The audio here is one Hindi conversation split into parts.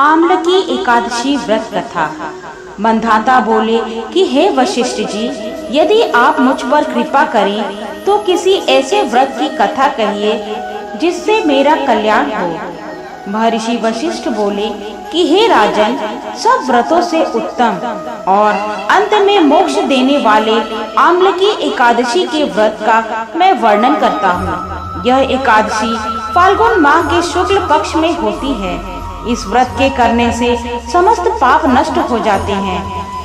आमलकी एकादशी व्रत कथा। मंधाता बोले कि हे वशिष्ठ जी, यदि आप मुझ पर कृपा करें तो किसी ऐसे व्रत की कथा कहिए जिससे मेरा कल्याण हो। महर्षि वशिष्ठ बोले कि हे राजन, सब व्रतों से उत्तम और अंत में मोक्ष देने वाले आमलकी एकादशी के व्रत का मैं वर्णन करता हूँ। यह एकादशी फाल्गुन माह के शुक्ल पक्ष में होती है। इस व्रत के करने से समस्त पाप नष्ट हो जाते हैं।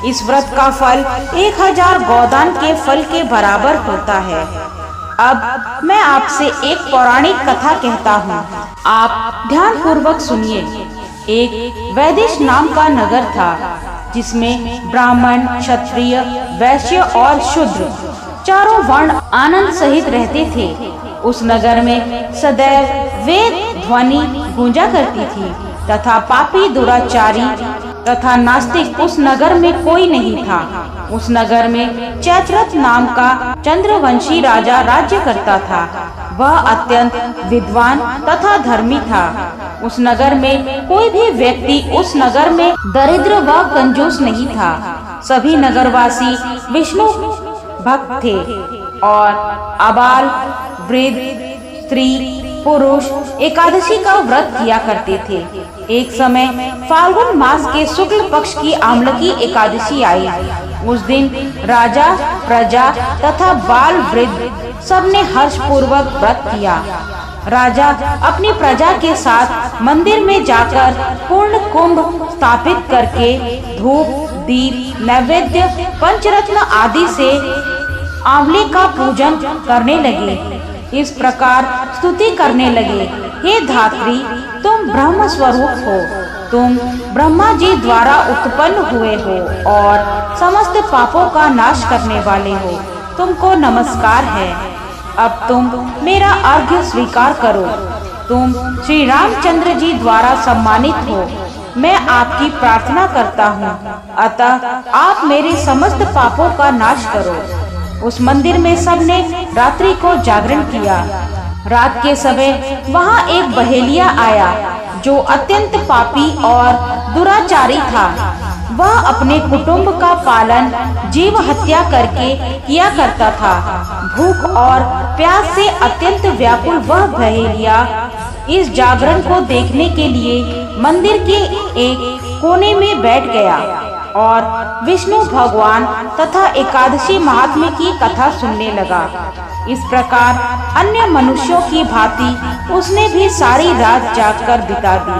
इस व्रत का फल 1000 गोदान के फल के बराबर होता है। अब मैं आपसे एक पौराणिक कथा कहता हूँ, आप ध्यान पूर्वक सुनिए। एक वैदिश नाम का नगर था जिसमें ब्राह्मण, क्षत्रिय, वैश्य और शूद्र चारों वर्ण आनंद सहित रहते थे। उस नगर में सदैव वेद ध्वनि गूंजा करती थी तथा पापी, दुराचारी तथा नास्तिक उस नगर में कोई नहीं था। उस नगर में चैत्ररथ नाम का चंद्रवंशी राजा राज्य करता था। वह अत्यंत विद्वान तथा धर्मी था। उस नगर में कोई भी व्यक्ति उस नगर में दरिद्र व कंजूस नहीं था। सभी नगरवासी विष्णु भक्त थे और आबाल, वृद्ध, स्त्री, पुरुष एकादशी का व्रत किया करते थे। एक समय फाल्गुन मास के शुक्ल पक्ष की आमलकी एकादशी आई। उस दिन राजा, प्रजा तथा बाल, वृद्ध सबने हर्ष पूर्वक व्रत किया। राजा अपनी प्रजा के साथ मंदिर में जाकर पूर्ण कुंभ स्थापित करके धूप, दीप, नैवेद्य, पंचरत्न आदि से आंवले का पूजन करने लगे। इस प्रकार स्तुति करने लगे, हे धात्री, तुम ब्रह्म स्वरूप हो, तुम ब्रह्मा जी द्वारा उत्पन्न हुए हो और समस्त पापों का नाश करने वाले हो। तुमको नमस्कार है। अब तुम मेरा अर्घ्य स्वीकार करो। तुम श्री रामचंद्र जी द्वारा सम्मानित हो। मैं आपकी प्रार्थना करता हूँ, अतः आप मेरे समस्त पापों का नाश करो। उस मंदिर में सबने रात्रि को जागरण किया। रात के समय वहाँ एक बहेलिया आया जो अत्यंत पापी और दुराचारी था। वह अपने कुटुंब का पालन जीव हत्या करके किया करता था। भूख और प्यास से अत्यंत व्याकुल वह बहेलिया इस जागरण को देखने के लिए मंदिर के एक कोने में बैठ गया और विष्णु भगवान तथा एकादशी महात्म्य की कथा सुनने लगा। इस प्रकार अन्य मनुष्यों की भांति उसने भी सारी रात जागकर बिता दी।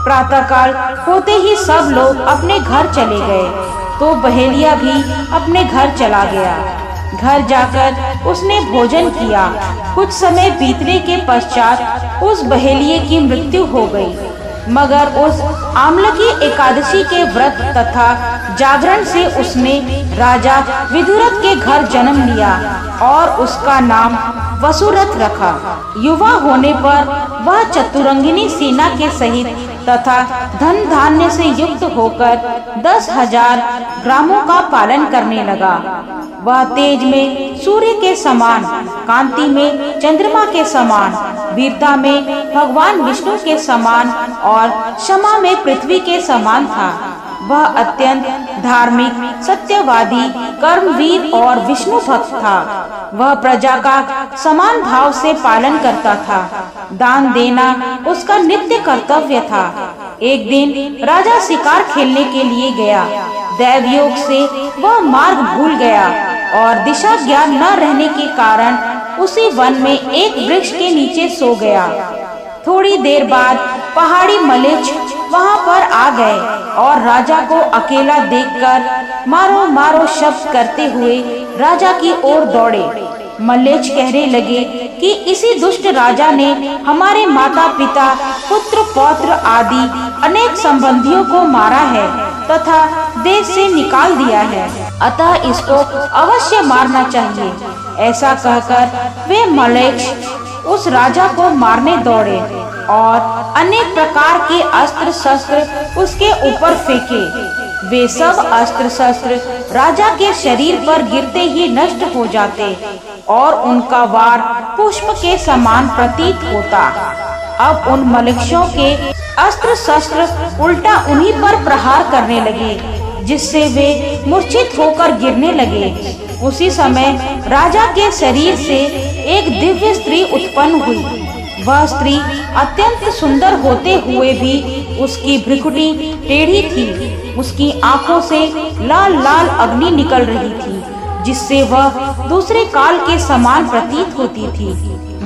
प्रातःकाल होते ही सब लोग अपने घर चले गए तो बहेलिया भी अपने घर चला गया। घर जाकर उसने भोजन किया। कुछ समय बीतने के पश्चात उस बहेलिये की मृत्यु हो गई। मगर उस आमलकी एकादशी के व्रत तथा जागरण से उसने राजा विदुरथ के घर जन्म लिया और उसका नाम वसुरथ रखा। युवा होने पर वह चतुरंगिनी सेना के सहित तथा धन धान्य से युक्त होकर 10,000 ग्रामों का पालन करने लगा। वह तेज में सूर्य के समान, कांति में चंद्रमा के समान, वीरता में भगवान विष्णु के समान और क्षमा में पृथ्वी के समान था। वह अत्यंत धार्मिक, सत्यवादी, कर्मवीर और विष्णु भक्त था। वह प्रजा का समान भाव से पालन करता था। दान देना उसका नित्य कर्तव्य था। एक दिन राजा शिकार खेलने के लिए गया। दैवयोग से वह मार्ग भूल गया और दिशा ज्ञान न रहने के कारण उसी वन में एक वृक्ष के नीचे सो गया। थोड़ी देर बाद पहाड़ी मलेच्छ वहां पर आ गए और राजा को अकेला देखकर मारो मारो शब्द करते हुए राजा की ओर दौड़े। मलेच्छ कहने लगे कि इसी दुष्ट राजा ने हमारे माता पिता, पुत्र पौत्र आदि अनेक संबंधियों को मारा है तथा देश से निकाल दिया है, अतः इसको अवश्य मारना चाहिए। ऐसा कहकर वे मलेच्छ उस राजा को मारने दौड़े और अनेक प्रकार के अस्त्र शस्त्र उसके ऊपर फेंके। वे सब अस्त्र शस्त्र राजा के शरीर पर गिरते ही नष्ट हो जाते और उनका वार पुष्प के समान प्रतीत होता। अब उन मलेच्छों के अस्त्र शस्त्र उल्टा उन्हीं पर प्रहार करने लगे, जिससे वे मूर्छित होकर गिरने लगे। उसी समय राजा के शरीर से एक दिव्य स्त्री उत्पन्न हुई। वह स्त्री अत्यंत सुंदर होते हुए भी उसकी भ्रुकुटी टेढ़ी थी। उसकी आंखों से लाल लाल अग्नि निकल रही थी, जिससे वह दूसरे काल के समान प्रतीत होती थी।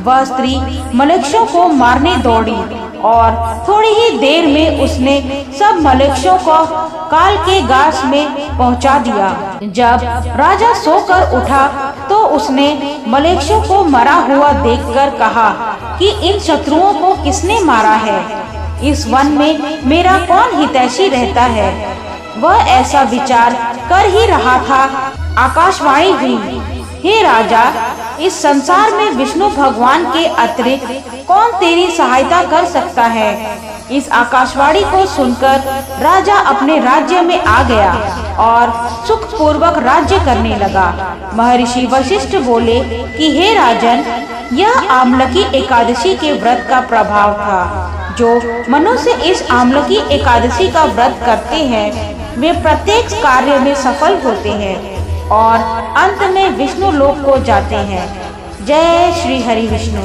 वह स्त्री मलेच्छों को मारने दौड़ी और थोड़ी ही देर में उसने सब मलेच्छों को काल के गास में पहुंचा दिया। जब राजा सोकर उठा तो उसने मलेच्छों को मरा हुआ देखकर कहा कि इन शत्रुओं को किसने मारा है? इस वन में मेरा कौन हितैषी रहता है? वह ऐसा विचार कर ही रहा था, आकाशवाणी हुई, हे राजा, इस संसार में विष्णु भगवान के अतिरिक्त कौन तेरी सहायता कर सकता है? इस आकाशवाणी को सुनकर राजा अपने राज्य में आ गया और सुख पूर्वक राज्य करने लगा। महर्षि वशिष्ठ बोले कि हे राजन, यह आमलकी एकादशी के व्रत का प्रभाव था। जो मनुष्य इस आमलकी एकादशी का व्रत करते हैं, वे प्रत्येक कार्य में सफल होते हैं और अंत में विष्णु लोक को जाते हैं। जय श्री हरि विष्णु।